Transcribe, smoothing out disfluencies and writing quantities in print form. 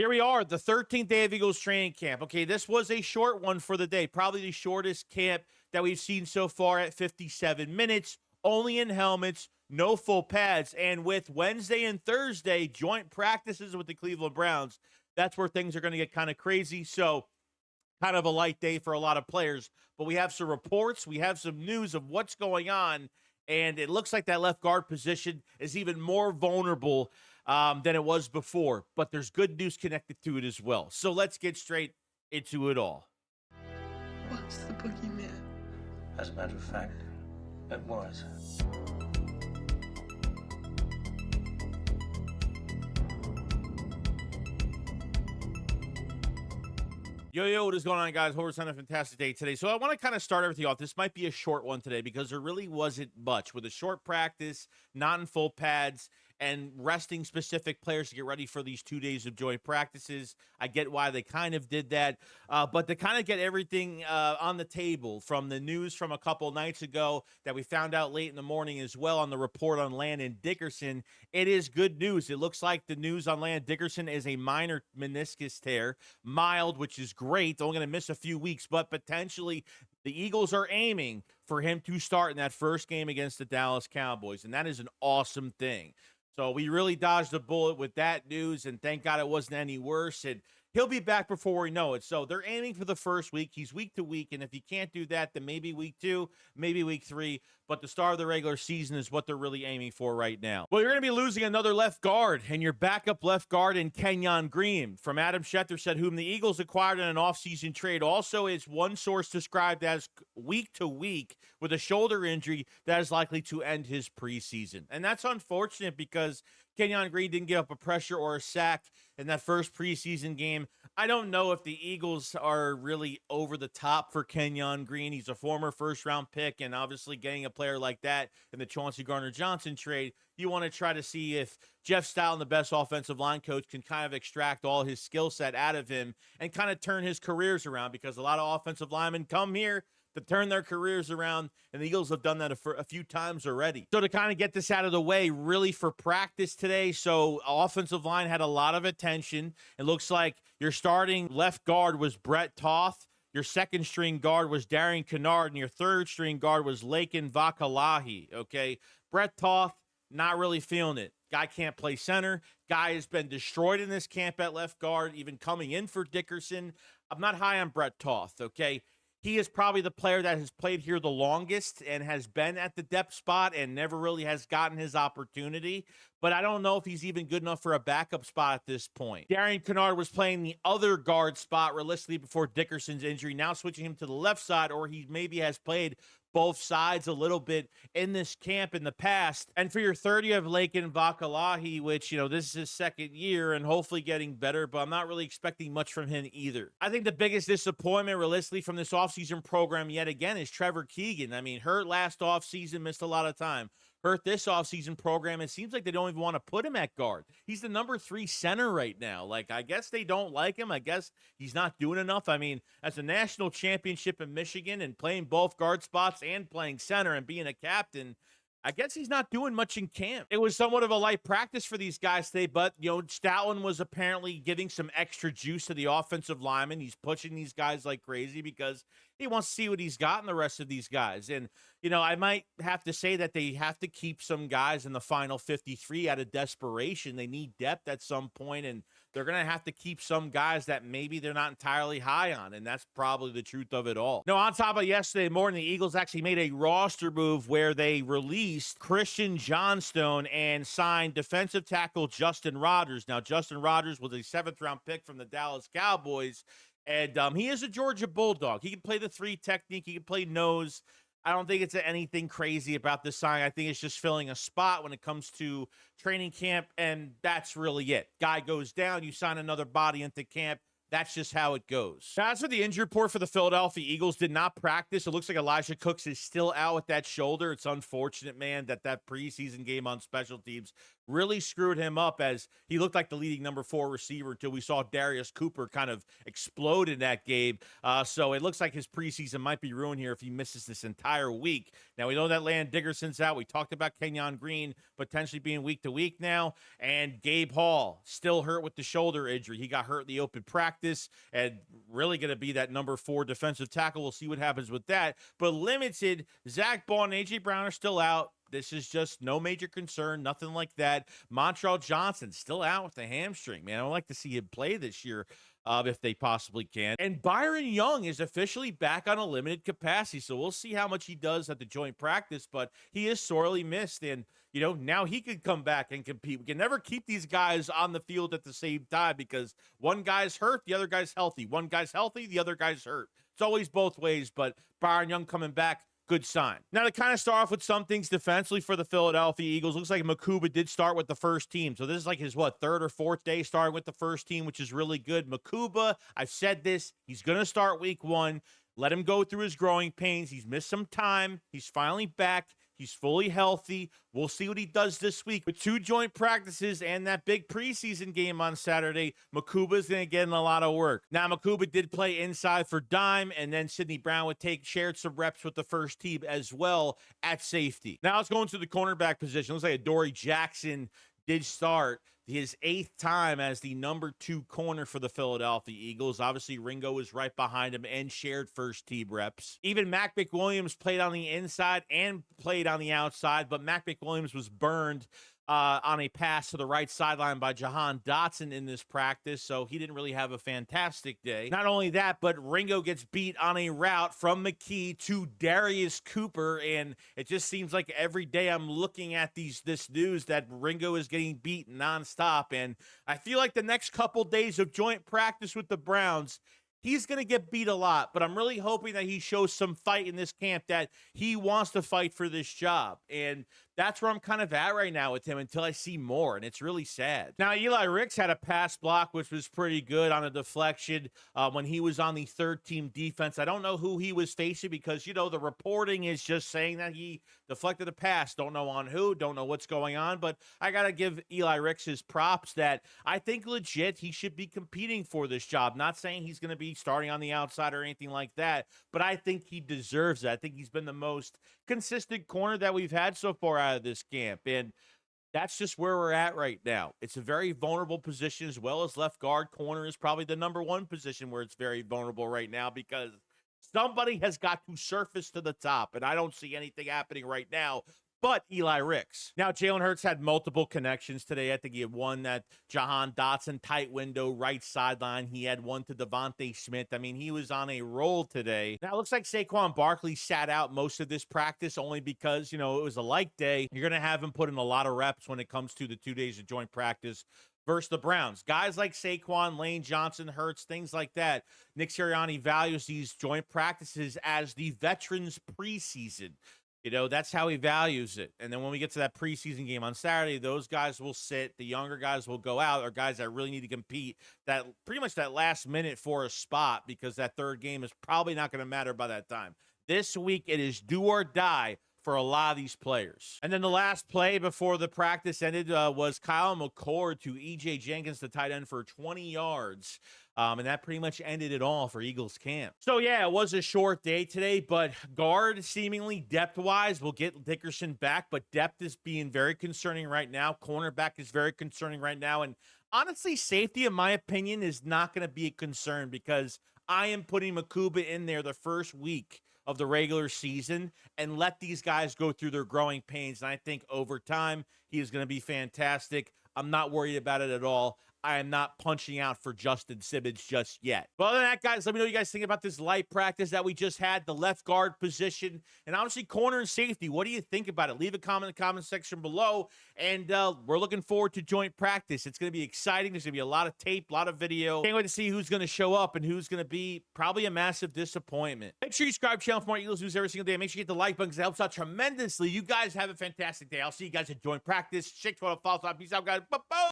Here we are, the 13th day of Eagles training camp. Okay, this was a short one for the day, probably the shortest camp that we've seen so far at 57 minutes, only in helmets, no full pads, and with Wednesday and Thursday joint practices with the Cleveland Browns, that's where things are going to get kind of crazy. So kind of a light day for a lot of players, but we have some reports, we have some news of what's going on, and it looks like that left guard position is even more vulnerable than it was before, but there's good news connected to it as well. So let's get straight into it all. What's the boogeyman? As a matter of fact, it was. Yo, what is going on, guys? Hope we're having a fantastic day today. So I want to kind of start everything off. This might be a short one today because there really wasn't much. With a short practice, not in full pads, and resting specific players to get ready for these 2 days of joint practices. I get why they kind of did that. But to kind of get everything on the table from the news from a couple nights ago that we found out late in the morning as well on the report on Landon Dickerson, it is good news. It looks like the news on Landon Dickerson is a minor meniscus tear, mild, which is great. Only going to miss a few weeks, but potentially the Eagles are aiming for him to start in that first game against the Dallas Cowboys, and that is an awesome thing. So we really dodged a bullet with that news, and thank God it wasn't any worse. And he'll be back before we know it. So they're aiming for the first week. He's week to week, and if you can't do that, then maybe week 2, maybe week 3. But the start of the regular season is what they're really aiming for right now. Well, you're going to be losing another left guard, and your backup left guard in Kenyon Green. From Adam Schefter said, whom the Eagles acquired in an offseason trade. Also, is one source described as week to week with a shoulder injury that is likely to end his preseason. And that's unfortunate because Kenyon Green didn't give up a pressure or a sack in that first preseason game. I don't know if the Eagles are really over the top for Kenyon Green. He's a former first-round pick, and obviously getting a player like that in the Chauncey Gardner-Johnson trade, you want to try to see if Jeff Stoutland, the best offensive line coach, can kind of extract all his skill set out of him and kind of turn his careers around, because a lot of offensive linemen come here to turn their careers around, and the Eagles have done that a few times already. So to kind of get this out of the way, really for practice today, so offensive line had a lot of attention. It looks like your starting left guard was Brett Toth, your second string guard was Darian Kennard, and your third string guard was Laken Vakalahi, okay? Brett Toth, not really feeling it. Guy can't play center. Guy has been destroyed in this camp at left guard, even coming in for Dickerson. I'm not high on Brett Toth, okay? He is probably the player that has played here the longest and has been at the depth spot and never really has gotten his opportunity. But I don't know if he's even good enough for a backup spot at this point. Darian Kennard was playing the other guard spot realistically before Dickerson's injury, now switching him to the left side, or he maybe has played both sides a little bit in this camp in the past. And for your third, you have Laken Vakalahi, which, this is his second year and hopefully getting better, but I'm not really expecting much from him either. I think the biggest disappointment realistically from this offseason program yet again is Trevor Keegan. I mean, hurt last offseason, missed a lot of time. Hurt this offseason program. It seems like they don't even want to put him at guard. He's the number 3 center right now. Like, I guess they don't like him. I guess he's not doing enough. I mean, as a national championship in Michigan and playing both guard spots and playing center and being a captain, I guess he's not doing much in camp. It was somewhat of a light practice for these guys today, but, Stoutland was apparently giving some extra juice to the offensive lineman. He's pushing these guys like crazy because he wants to see what he's got in the rest of these guys. And, I might have to say that they have to keep some guys in the final 53 out of desperation. They need depth at some point, and they're going to have to keep some guys that maybe they're not entirely high on, and that's probably the truth of it all. On top of yesterday morning, the Eagles actually made a roster move where they released Christian Johnstone and signed defensive tackle Justin Rogers. Now, Justin Rogers was a 7th-round pick from the Dallas Cowboys, and he is a Georgia Bulldog. He can play the 3 technique. He can play nose. I don't think it's anything crazy about this sign. I think it's just filling a spot when it comes to training camp, and that's really it. Guy goes down, you sign another body into camp. That's just how it goes. Now, as for the injury report for the Philadelphia Eagles, did not practice. It looks like Elijah Cooks is still out with that shoulder. It's unfortunate, man, that preseason game on special teams really screwed him up, as he looked like the leading number 4 receiver until we saw Darius Cooper kind of explode in that game. So it looks like his preseason might be ruined here if he misses this entire week. Now, we know that Landon Dickerson's out. We talked about Kenyon Green potentially being week to week now, and Gabe Hall still hurt with the shoulder injury. He got hurt in the open practice and really going to be that number 4 defensive tackle. We'll see what happens with that. But limited, Zach Ball and A.J. Brown are still out. This is just no major concern, nothing like that. Montrell Johnson still out with the hamstring, man. I would like to see him play this year if they possibly can. And Byron Young is officially back on a limited capacity, so we'll see how much he does at the joint practice, but he is sorely missed, and you know, now he could come back and compete. We can never keep these guys on the field at the same time because one guy's hurt, the other guy's healthy. One guy's healthy, the other guy's hurt. It's always both ways, but Byron Young coming back, good sign. Now, to kind of start off with some things defensively for the Philadelphia Eagles, looks like Makuba did start with the first team. So this is like his, third or fourth day starting with the first team, which is really good. Makuba, I've said this, he's going to start week 1. Let him go through his growing pains. He's missed some time. He's finally back. He's fully healthy. We'll see what he does this week. With 2 joint practices and that big preseason game on Saturday, Makuba's going to get in a lot of work. Now, Makuba did play inside for dime, and then Sidney Brown would shared some reps with the first team as well at safety. Now, let's go into the cornerback position. Looks like Adoree Jackson did start his 8th time as the number 2 corner for the Philadelphia Eagles. Obviously, Ringo was right behind him and shared first team reps. Even Mac McWilliams played on the inside and played on the outside, but Mac McWilliams was burned on a pass to the right sideline by Jahan Dotson in this practice, so he didn't really have a fantastic day. Not only that, but Ringo gets beat on a route from McKee to Darius Cooper, and it just seems like every day I'm looking at this news that Ringo is getting beat nonstop, and I feel like the next couple days of joint practice with the Browns, he's going to get beat a lot, but I'm really hoping that he shows some fight in this camp, that he wants to fight for this job. And that's where I'm kind of at right now with him until I see more, and it's really sad. Now, Eli Ricks had a pass block, which was pretty good on a deflection when he was on the 3rd-team defense. I don't know who he was facing because, you know, the reporting is just saying that he deflected a pass. Don't know on who, don't know what's going on, but I got to give Eli Ricks his props that I think legit he should be competing for this job. Not saying he's going to be starting on the outside or anything like that, but I think he deserves it. I think he's been the most consistent corner that we've had so far out of this camp, and that's just where we're at right now. It's a very vulnerable position, as well as left guard. Corner is probably the number 1 position where it's very vulnerable right now because somebody has got to surface to the top, and I don't see anything happening right now but Eli Ricks. Now, Jalen Hurts had multiple connections today. I think he had one that Jahan Dotson tight window right sideline. He had one to Devontae Smith. I mean, he was on a roll today. Now, it looks like Saquon Barkley sat out most of this practice only because, you know, it was a light day. You're going to have him put in a lot of reps when it comes to the 2 days of joint practice versus the Browns. Guys like Saquon, Lane Johnson, Hurts, things like that. Nick Sirianni values these joint practices as the veterans preseason. You know, that's how he values it. And then when we get to that preseason game on Saturday, those guys will sit. The younger guys will go out, or guys that really need to compete that pretty much that last minute for a spot, because that 3rd game is probably not going to matter by that time. This week, it is do or die for a lot of these players. And then the last play before the practice ended was Kyle McCord to E.J. Jenkins, the tight end, for 20 yards. And that pretty much ended it all for Eagles camp. So, yeah, it was a short day today, but guard, seemingly depth-wise, will get Dickerson back, but depth is being very concerning right now. Cornerback is very concerning right now. And honestly, safety, in my opinion, is not going to be a concern because I am putting Makuba in there the first week of the regular season and let these guys go through their growing pains. And I think over time, he is going to be fantastic. I'm not worried about it at all. I am not punching out for Justin Simmons just yet. But other than that, guys, let me know what you guys think about this light practice that we just had, the left guard position, and obviously corner and safety. What do you think about it? Leave a comment in the comment section below, and we're looking forward to joint practice. It's going to be exciting. There's going to be a lot of tape, a lot of video. Can't wait to see who's going to show up and who's going to be probably a massive disappointment. Make sure you subscribe to the channel for more Eagles news every single day. Make sure you hit the like button because it helps out tremendously. You guys have a fantastic day. I'll see you guys at joint practice. Shake 12, follow, peace out, guys. Bye-bye.